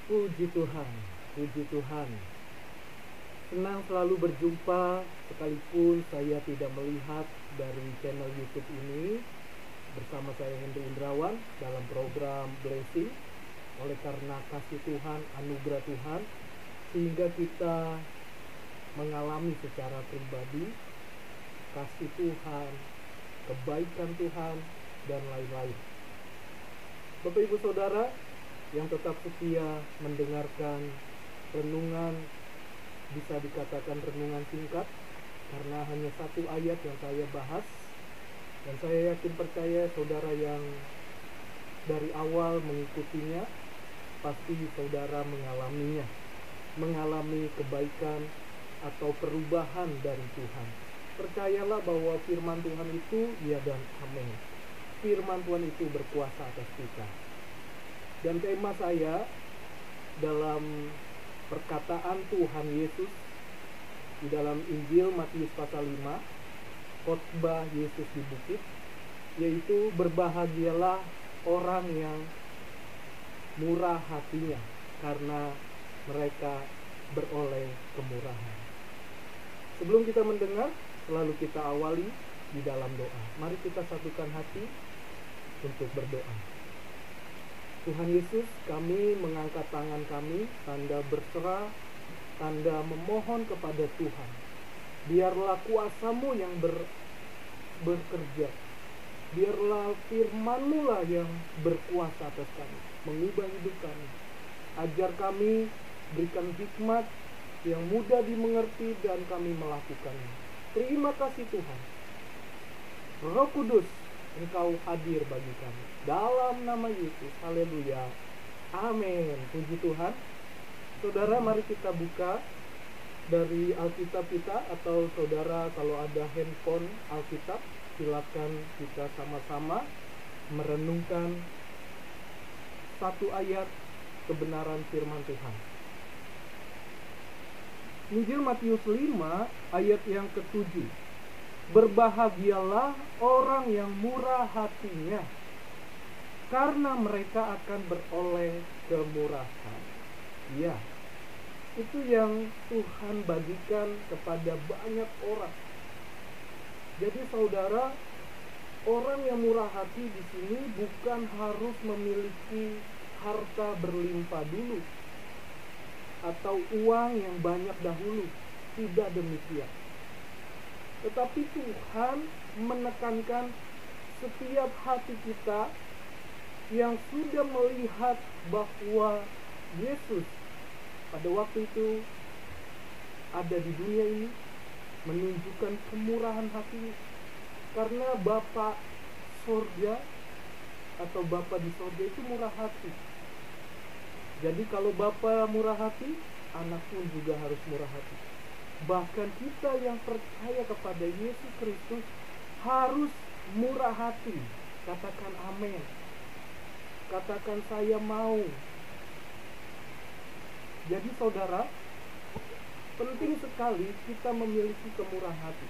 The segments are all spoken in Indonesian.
Puji Tuhan, puji Tuhan. Senang selalu berjumpa sekalipun saya tidak melihat dari channel YouTube ini bersama saya Hendri Indrawan dalam program Blessing. Oleh karena kasih Tuhan, anugerah Tuhan, sehingga kita mengalami secara pribadi kasih Tuhan, kebaikan Tuhan, dan lain-lain. Bapak Ibu Saudara yang tetap setia mendengarkan renungan, bisa dikatakan renungan singkat karena hanya satu ayat yang saya bahas, dan saya yakin percaya saudara yang dari awal mengikutinya pasti saudara mengalami kebaikan atau perubahan dari Tuhan. Percayalah bahwa firman Tuhan itu ya dan amin. Firman Tuhan itu berkuasa atas kita. Dan tema saya dalam perkataan Tuhan Yesus di dalam Injil Matius pasal 5, khotbah Yesus di bukit, yaitu berbahagialah orang yang murah hatinya karena mereka beroleh kemurahan. Sebelum kita mendengar, selalu kita awali di dalam doa. Mari kita satukan hati untuk berdoa. Tuhan Yesus, kami mengangkat tangan kami, tanda berserah, tanda memohon kepada Tuhan. Biarlah kuasa-Mu yang bekerja. Biarlah firman-Mu lah yang berkuasa atas kami, mengubah hidup kami. Ajar kami, berikan hikmat yang mudah dimengerti dan kami melakukannya. Terima kasih Tuhan. Roh Kudus, Engkau hadir bagi kami. Dalam nama Yesus, haleluya, amin. Puji Tuhan. Saudara, mari kita buka dari Alkitab kita, atau saudara kalau ada handphone Alkitab, silakan kita sama-sama merenungkan satu ayat kebenaran firman Tuhan. Injil Matius 5 ayat yang ke-7. Berbahagialah orang yang murah hatinya, karena mereka akan beroleh kemurahan. Ya, itu yang Tuhan bagikan kepada banyak orang. Jadi saudara, orang yang murah hati di sini bukan harus memiliki harta berlimpah dulu atau uang yang banyak dahulu. Tidak demikian. Tetapi Tuhan menekankan setiap hati kita yang sudah melihat bahwa Yesus pada waktu itu ada di dunia ini, menunjukkan kemurahan hatinya. Karena Bapa sorga atau Bapa di sorga itu murah hati. Jadi kalau Bapa murah hati, anak pun juga harus murah hati. Bahkan kita yang percaya kepada Yesus Kristus harus murah hati. Katakan amin. Katakan saya mau. Jadi saudara, penting sekali kita memiliki kemurahan hati.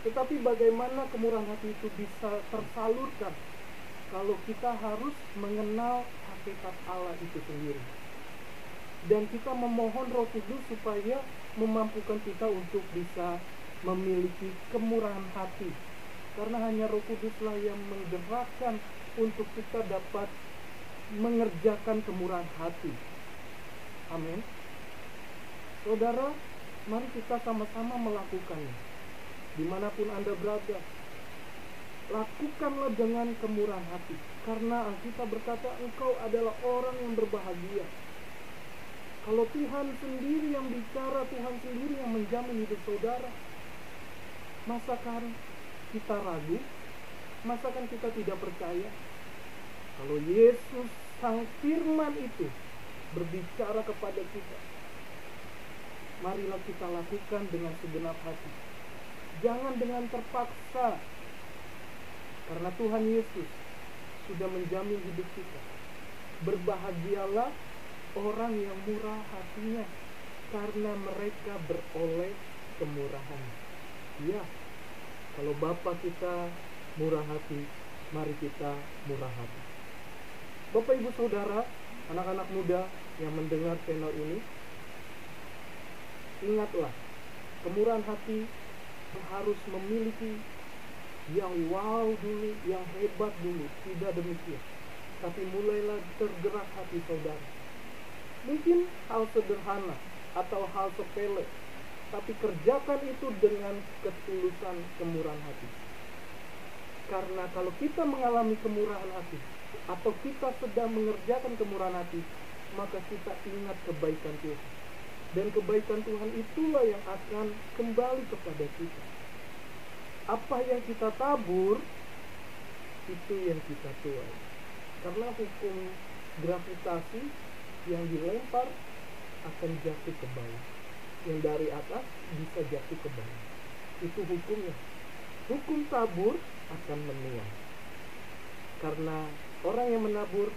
Tetapi bagaimana kemurahan hati itu bisa tersalurkan kalau kita harus mengenal hakikat Allah itu sendiri. Dan kita memohon Roh Kudus supaya memampukan kita untuk bisa memiliki kemurahan hati. Karena hanya Roh Kuduslah yang menggerakkan untuk kita dapat mengerjakan kemurahan hati. Amin. Saudara, mari kita sama-sama melakukannya. Dimanapun Anda berada, lakukanlah dengan kemurahan hati. Karena Alkitab berkata, engkau adalah orang yang berbahagia. Kalau Tuhan sendiri yang bicara, Tuhan sendiri yang menjamin hidup saudara, masakan kita ragu? Masakan kita tidak percaya? Kalau Yesus Sang Firman itu berbicara kepada kita, marilah kita lakukan dengan segenap hati. Jangan dengan terpaksa. Karena Tuhan Yesus sudah menjamin hidup kita. Berbahagialah orang yang murah hatinya, karena mereka beroleh kemurahan. Ya, kalau Bapa kita murah hati, mari kita murah hati. Bapak Ibu Saudara, anak-anak muda, yang mendengar channel ini, ingatlah, kemurahan hati harus memiliki yang wow dulu, yang hebat dulu. Tidak demikian. Tapi mulailah tergerak hati saudara. Mungkin hal sederhana atau hal sepele, tapi kerjakan itu dengan ketulusan kemurahan hati. Karena kalau kita mengalami kemurahan hati, atau kita sedang mengerjakan kemurahan hati, maka kita ingat kebaikan Tuhan. Dan kebaikan Tuhan itulah yang akan kembali kepada kita. Apa yang kita tabur, itu yang kita tuai. Karena hukum gravitasi, yang dilempar akan jatuh ke bawah, yang dari atas bisa jatuh ke bawah. Itu hukumnya. Hukum tabur akan menuai. Karena orang yang menabur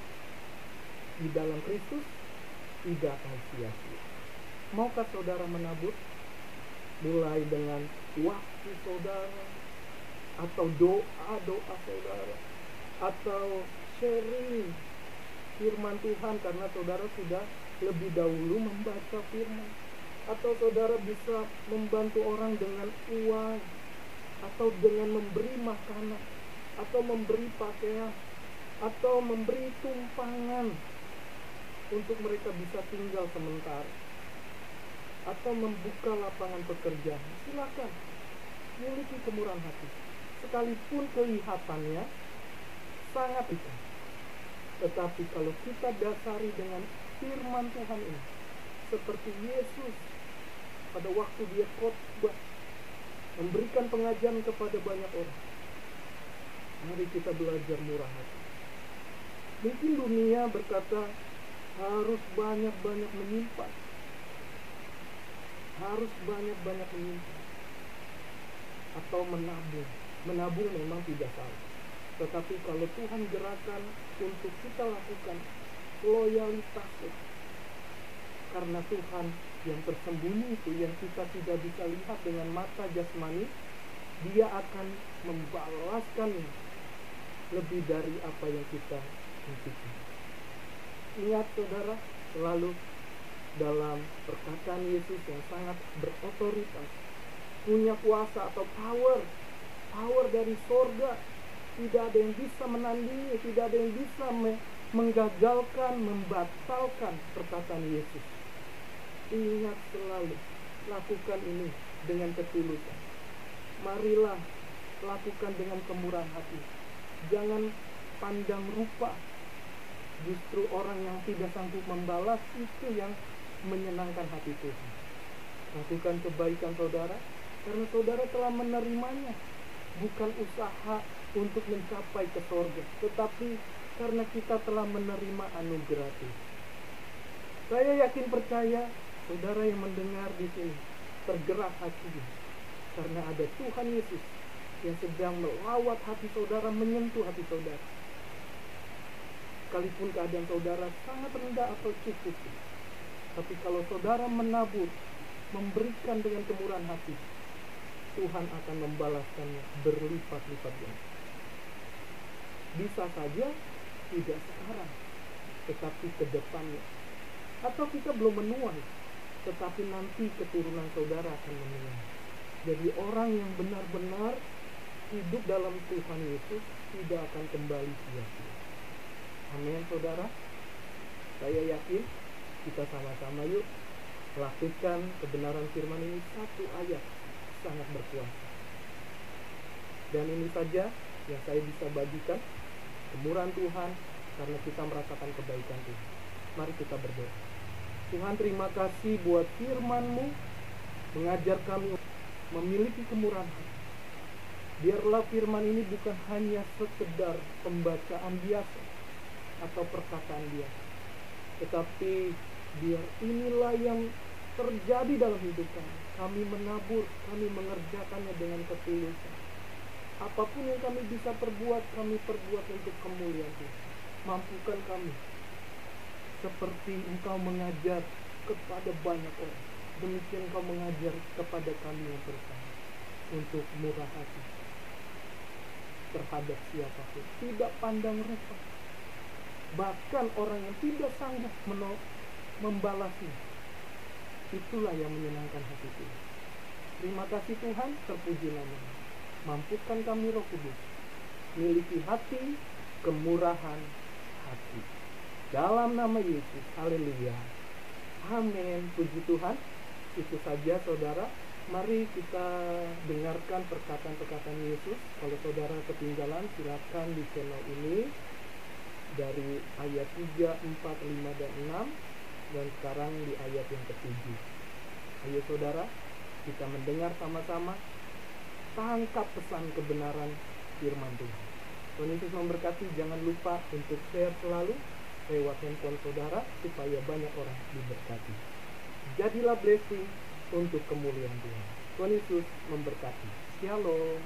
di dalam Kristus tidak akan sia-sia. Maukah saudara menabur? Mulai dengan waktu saudara, atau doa saudara, atau sharing firman Tuhan karena saudara sudah lebih dahulu membaca firman, atau saudara bisa membantu orang dengan uang, atau dengan memberi makanan, atau memberi pakaian, atau memberi tumpangan untuk mereka bisa tinggal sementara, atau membuka lapangan pekerjaan. Silakan, miliki kemurahan hati, sekalipun kelihatannya sangat besar. Tetapi kalau kita dasari dengan firman Tuhan ini, seperti Yesus pada waktu dia khotbah, memberikan pengajaran kepada banyak orang, mari kita belajar murah hati. Mungkin dunia berkata harus banyak-banyak menyimpan, harus banyak-banyak menyimpan, atau menabung. Menabung memang tidak salah, tetapi kalau Tuhan gerakan untuk kita lakukan loyalitas, karena Tuhan yang tersembunyi itu, yang kita tidak bisa lihat dengan mata jasmani, dia akan membalaskan lebih dari apa yang kita impikan. Ingat saudara, selalu dalam perkataan Yesus yang sangat berotoritas, punya kuasa atau power dari sorga. Tidak ada yang bisa menandingi, tidak ada yang bisa menggagalkan, membatalkan perkataan Yesus. Ingat selalu, lakukan ini dengan ketulusan. Marilah lakukan dengan kemurahan hati. Jangan pandang rupa. Justru orang yang tidak sanggup membalas itu yang menyenangkan hati Tuhan. Lakukan kebaikan saudara, karena saudara telah menerimanya. Bukan usaha untuk mencapai ke surga, tetapi karena kita telah menerima anugerah Tuhan. Saya yakin percaya saudara yang mendengar di sini tergerak hatinya, karena ada Tuhan Yesus yang sedang melawat hati saudara, menyentuh hati saudara. Sekalipun keadaan saudara sangat rendah atau cukup, tapi kalau saudara menabur, memberikan dengan kemurahan hati, Tuhan akan membalaskannya berlipat-lipat ganda. Bisa saja tidak sekarang, tetapi ke depannya. Atau kita belum menuai, tetapi nanti keturunan saudara akan menuai. Jadi orang yang benar-benar hidup dalam Tuhan Yesus tidak akan kembali sia-sia. Amin saudara. Saya yakin kita sama-sama yuk lakukan kebenaran firman ini. Satu ayat sangat berkuasa. Dan ini saja yang saya bisa bagikan, kemurahan Tuhan, karena kita merasakan kebaikan Tuhan. Mari kita berdoa. Tuhan, terima kasih buat firman-Mu, mengajar kami memiliki kemurahan hati. Biarlah firman ini bukan hanya sekedar pembacaan biasa atau perkataan biasa, tetapi biar inilah yang terjadi dalam hidup kami. Kami menabur, kami mengerjakannya dengan ketulusan. Apapun yang kami bisa perbuat, kami perbuat untuk kemuliaan Tuhan. Mampukan kami seperti Engkau mengajar kepada banyak orang, demikian Engkau mengajar kepada kami yang bersama, untuk murah hati terhadap siapapun, tidak pandang rupa. Bahkan orang yang tidak sanggup membalasnya. Itulah yang menyenangkan hati Tuhan. Terima kasih Tuhan, terpuji namanya. Mampukan kami Roh Kudus miliki hati kemurahan hati. Dalam nama Yesus, haleluya. Amin. Puji Tuhan. Itu saja saudara. Mari kita dengarkan perkataan-perkataan Yesus. Kalau saudara ketinggalan, silakan di channel ini dari ayat 3, 4, 5, dan 6, dan sekarang di ayat yang ke-7. Ayo saudara, kita mendengar sama-sama. Tangkap pesan kebenaran firman Tuhan. Tuhan Yesus memberkati. Jangan lupa untuk share selalu lewat handphone saudara supaya banyak orang diberkati. Jadilah blessing untuk kemuliaan Tuhan. Tuhan Yesus memberkati. Shalom.